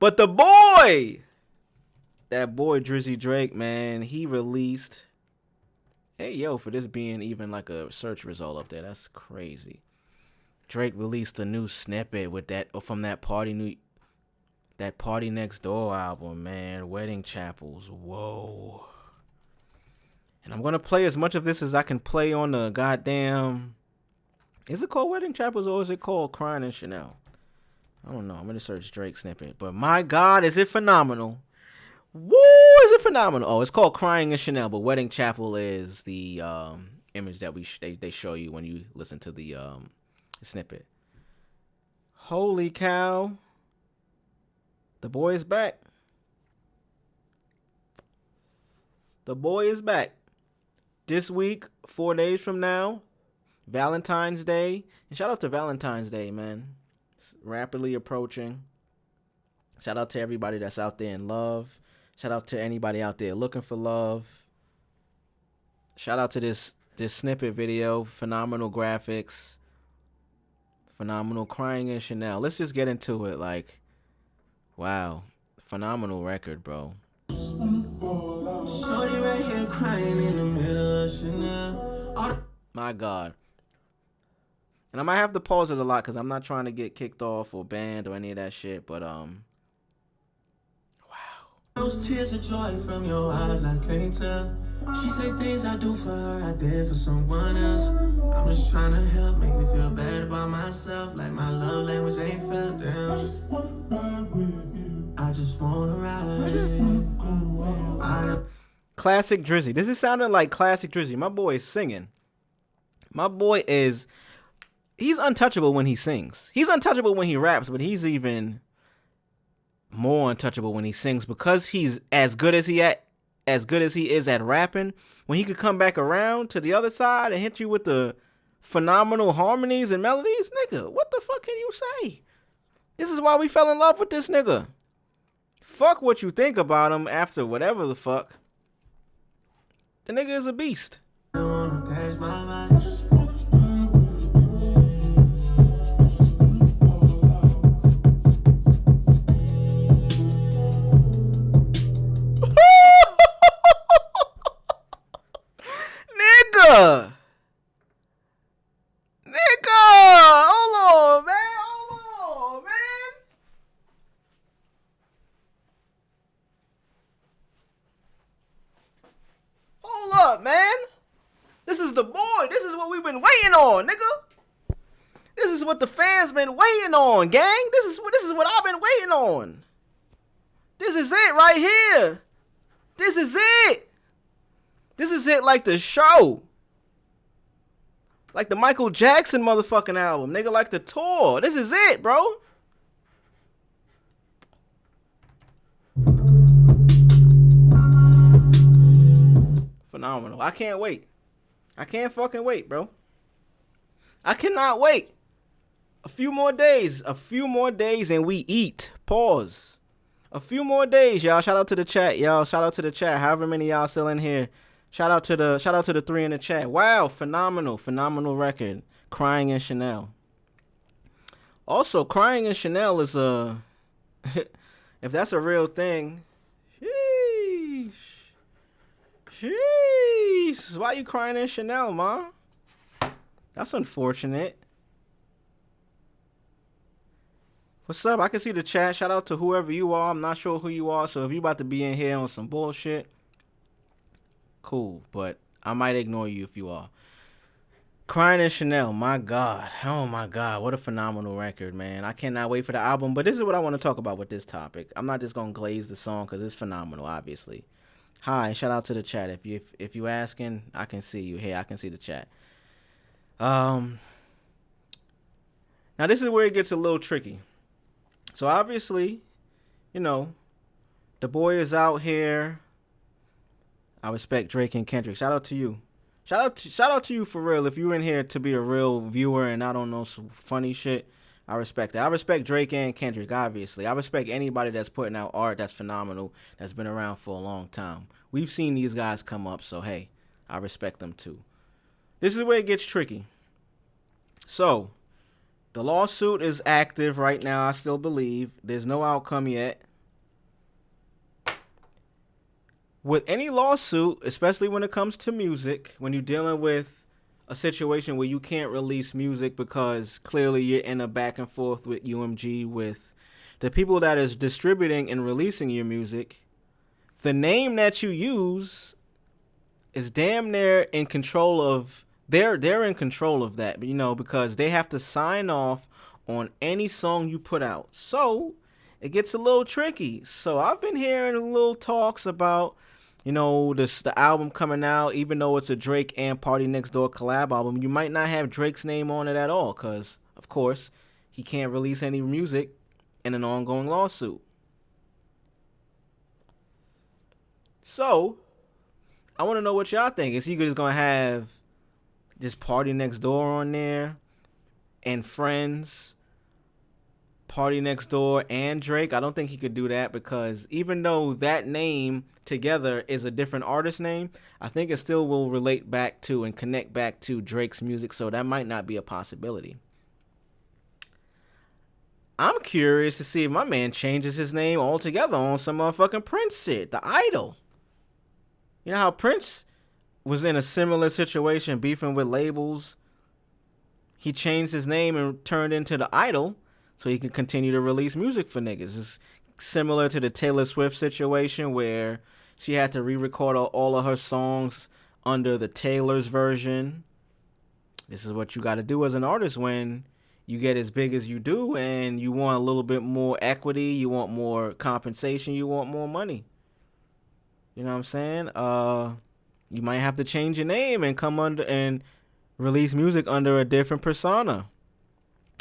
But the boy, that boy Drizzy Drake, man, he released. Hey, yo, for this being even like a search result up there, that's crazy. Drake released a new snippet with that from that Partynextdoor album, man. Wedding Chapels. Whoa. And I'm gonna play as much of this as I can play on the goddamn. Is it called Wedding Chapels or is it called Crying in Chanel? I don't know. I'm gonna search Drake snippet. But my God, is it phenomenal? Woo, is it phenomenal? Oh, it's called Crying in Chanel, but Wedding Chapel is the image that they show you when you listen to the snippet. Holy cow. The boy is back. The boy is back. This week, 4 days from now, Valentine's Day. And shout out to Valentine's Day, man. It's rapidly approaching. Shout out to everybody that's out there in love. Shout out to anybody out there looking for love. Shout out to this snippet video. Phenomenal graphics. Phenomenal Crying in Chanel. Let's just get into it. Like, wow. Phenomenal record, bro. Shorty right here crying in the middle of Chanel. My God. And I might have to pause it a lot because I'm not trying to get kicked off or banned or any of that shit. But, wow. Those tears of joy from your eyes, I can't tell. She say things I do for her, I did for someone else. I'm just trying to help, make me feel bad about myself. Like my love language ain't felt down. I just wanna ride with you. I just wanna ride. Classic Drizzy. This is sounding like classic Drizzy. My boy is singing. My boy is... He's untouchable when he sings. He's untouchable when he raps, but he's even more untouchable when he sings because he's as good as he is at rapping. When he could come back around to the other side and hit you with the phenomenal harmonies and melodies, nigga, what the fuck can you say? This is why we fell in love with this nigga. Fuck what you think about him after whatever the fuck. The nigga is a beast. Nigga, hold on, man. Hold up, man. This is the boy. This is what we've been waiting on, nigga. This is what the fans been waiting on, gang. This is what I've been waiting on. This is it right here. This is it. This is it, like the show. Like the Michael Jackson motherfucking album. Nigga, like the tour. This is it, bro. Phenomenal. I can't wait. I can't fucking wait, bro. I cannot wait. A few more days and we eat. Pause. A few more days, y'all. Shout out to the chat, y'all. Shout out to the chat. However many y'all still in here. Shout out to the three in the chat. Wow, phenomenal record. Crying in Chanel. Also, Crying in Chanel is a if that's a real thing. Sheesh. Why you crying in Chanel, ma? That's unfortunate. What's up? I can see the chat. Shout out to whoever you are. I'm not sure who you are, so if you about to be in here on some bullshit, cool, but I might ignore you if you are. Crying in Chanel, my God. Oh my God, what a phenomenal record, man. I cannot wait for the album, but this is what I want to talk about with this topic. I'm not just going to glaze the song because it's phenomenal, obviously. Hi, shout out to the chat. If you asking, I can see you. Hey, I can see the chat. Now this is where it gets a little tricky. So obviously, you know, the boy is out here. I respect Drake and Kendrick. Shout out to you. Shout out to you for real. If you're in here to be a real viewer and I don't know some funny shit, I respect that. I respect Drake and Kendrick, obviously. I respect anybody that's putting out art that's phenomenal, that's been around for a long time. We've seen these guys come up, so hey, I respect them too. This is where it gets tricky. So, the lawsuit is active right now, I still believe. There's no outcome yet. With any lawsuit, especially when it comes to music, when you're dealing with a situation where you can't release music because clearly you're in a back and forth with UMG, with the people that is distributing and releasing your music, the name that you use is damn near in control of, they're in control of that, because they have to sign off on any song you put out. So it gets a little tricky. So I've been hearing little talks about, the album coming out, even though it's a Drake and Partynextdoor collab album, you might not have Drake's name on it at all, because of course he can't release any music in an ongoing lawsuit. So I want to know what y'all think. Is he just gonna have just Partynextdoor on there and Friends, Partynextdoor, and Drake? I don't think he could do that, because even though that name together is a different artist name, I think it still will relate back to and connect back to Drake's music, so that might not be a possibility. I'm curious to see if my man changes his name altogether on some motherfucking Prince shit, the Idol. You know how Prince was in a similar situation, beefing with labels? He changed his name and turned into the Idol so he could continue to release music for niggas. It's similar to the Taylor Swift situation where she had to re-record all of her songs under the Taylor's version. This is what you got to do as an artist when you get as big as you do and you want a little bit more equity, you want more compensation, you want more money. You know what I'm saying? You might have to change your name and come under and release music under a different persona.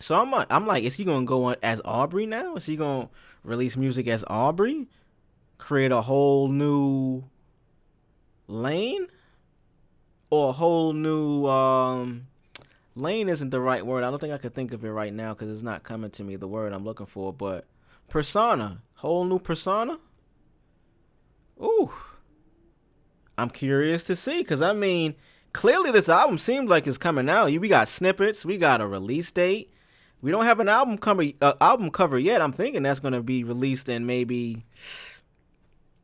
So I'm like, is he gonna go on as Aubrey now? Is he gonna release music as Aubrey? Create a whole new lane? Or a whole new lane isn't the right word. I don't think I could think of it right now because it's not coming to me, the word I'm looking for. But persona, whole new persona. Ooh, I'm curious to see, because I mean, clearly this album seems like it's coming out. We got snippets, we got a release date. We don't have an album cover yet. I'm thinking that's gonna be released in maybe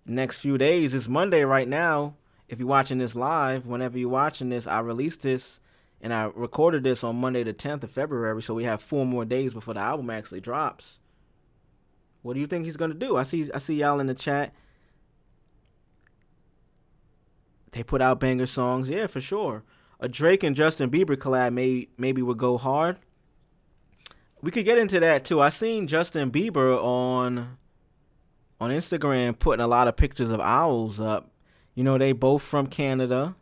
next few days. It's Monday right now. If you're watching this live, whenever you're watching this, I released this and I recorded this on Monday the 10th of February. So we have 4 more days before the album actually drops. What do you think he's gonna do? I see y'all in the chat. They put out banger songs, yeah, for sure. A Drake and Justin Bieber collab maybe would go hard. We could get into that too. I seen Justin Bieber on Instagram putting a lot of pictures of owls up. They both from Canada.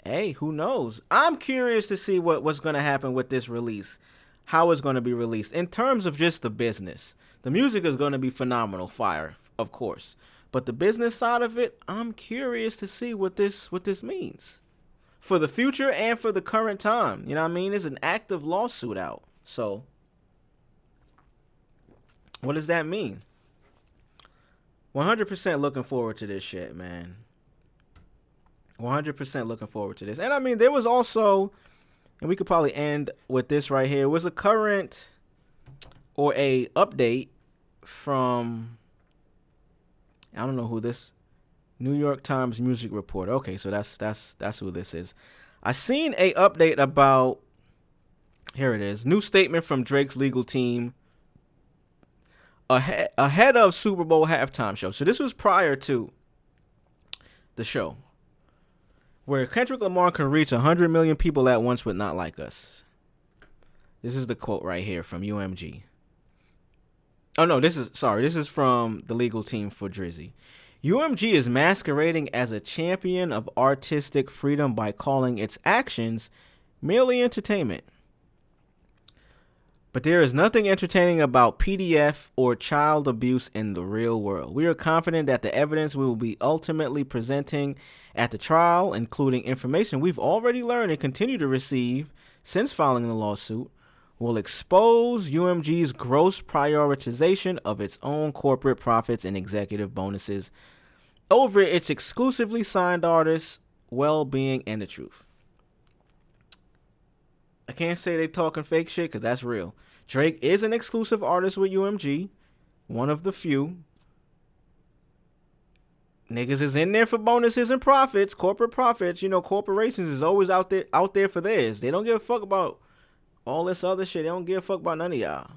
Hey, who knows? I'm curious to see what's going to happen with this release. How it's going to be released. In terms of just the business, the music is going to be phenomenal, fire, of course. But the business side of it, I'm curious to see what this means for the future and for the current time. You know what I mean? There's an active lawsuit out. So what does that mean? 100% looking forward to this shit, man. 100% looking forward to this. And I mean, there was also, and we could probably end with this right here, was a current or a update from, I don't know who this, New York Times music reporter. Okay, so that's who this is. I seen a update about, here it is, new statement from Drake's legal team ahead of Super Bowl halftime show. So this was prior to the show, where Kendrick Lamar can reach 100 million people at once with Not Like Us. This is the quote right here from UMG. Oh, no, this is from the legal team for Drizzy. UMG is masquerading as a champion of artistic freedom by calling its actions merely entertainment. But there is nothing entertaining about PDF or child abuse in the real world. We are confident that the evidence we will be ultimately presenting at the trial, including information we've already learned and continue to receive since filing the lawsuit, will expose UMG's gross prioritization of its own corporate profits and executive bonuses over its exclusively signed artists' well-being and the truth. I can't say they talking fake shit because that's real. Drake is an exclusive artist with UMG, one of the few. Niggas is in there for bonuses and profits, corporate profits. You know, corporations is always out there for theirs. They don't give a fuck about all this other shit. They don't give a fuck about none of y'all.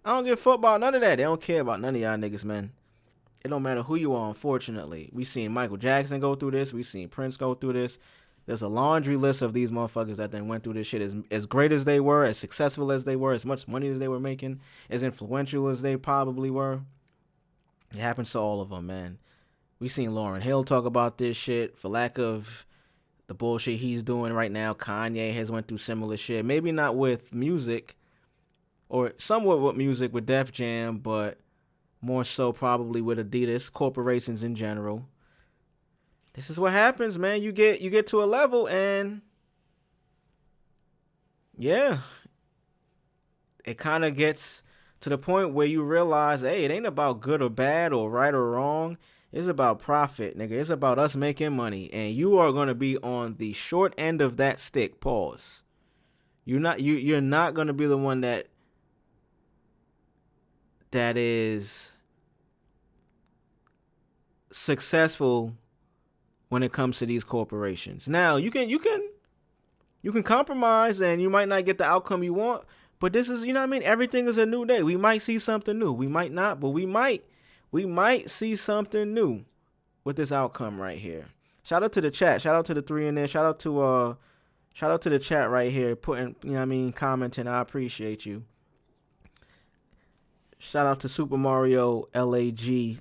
I don't give a fuck about none of that. They don't care about none of y'all niggas, man. It don't matter who you are, unfortunately. We seen Michael Jackson go through this. We seen Prince go through this. There's a laundry list of these motherfuckers that then went through this shit. As great as they were, as successful as they were, as much money as they were making, as influential as they probably were. It happens to all of them, man. We seen Lauryn Hill talk about this shit. For lack of the bullshit he's doing right now, Kanye has went through similar shit. Maybe not with music, or somewhat with music with Def Jam, but more so probably with Adidas, corporations in general. This is what happens, man. You get to a level, and yeah, it kind of gets to the point where you realize, hey, it ain't about good or bad or right or wrong. It's about profit, nigga. It's about us making money, and you are gonna be on the short end of that stick. Pause. You're not gonna be the one that is successful when it comes to these corporations. Now, you can compromise, and you might not get the outcome you want, but this is, you know what I mean? Everything is a new day. We might see something new. We might not, but we might see something new with this outcome right here. Shout out to the chat. Shout out to the three in there. Shout out to the chat right here putting, you know what I mean, commenting. I appreciate you. Shout out to Super Mario LAG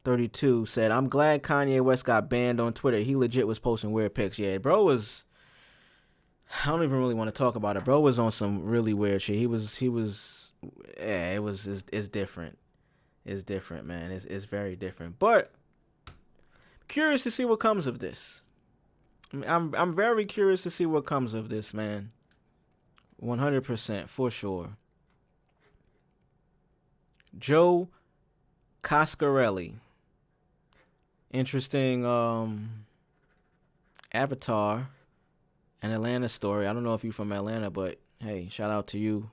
32 said, I'm glad Kanye West got banned on Twitter. He legit was posting weird pics. Yeah, bro was, I don't even really want to talk about it. Bro was on some really weird shit. It's different. It's different, man. It's very different. But curious to see what comes of this. I'm very curious to see what comes of this, man. 100% for sure. Joe Coscarelli. Interesting avatar and Atlanta story. I don't know if you're from Atlanta, but hey, shout out to you.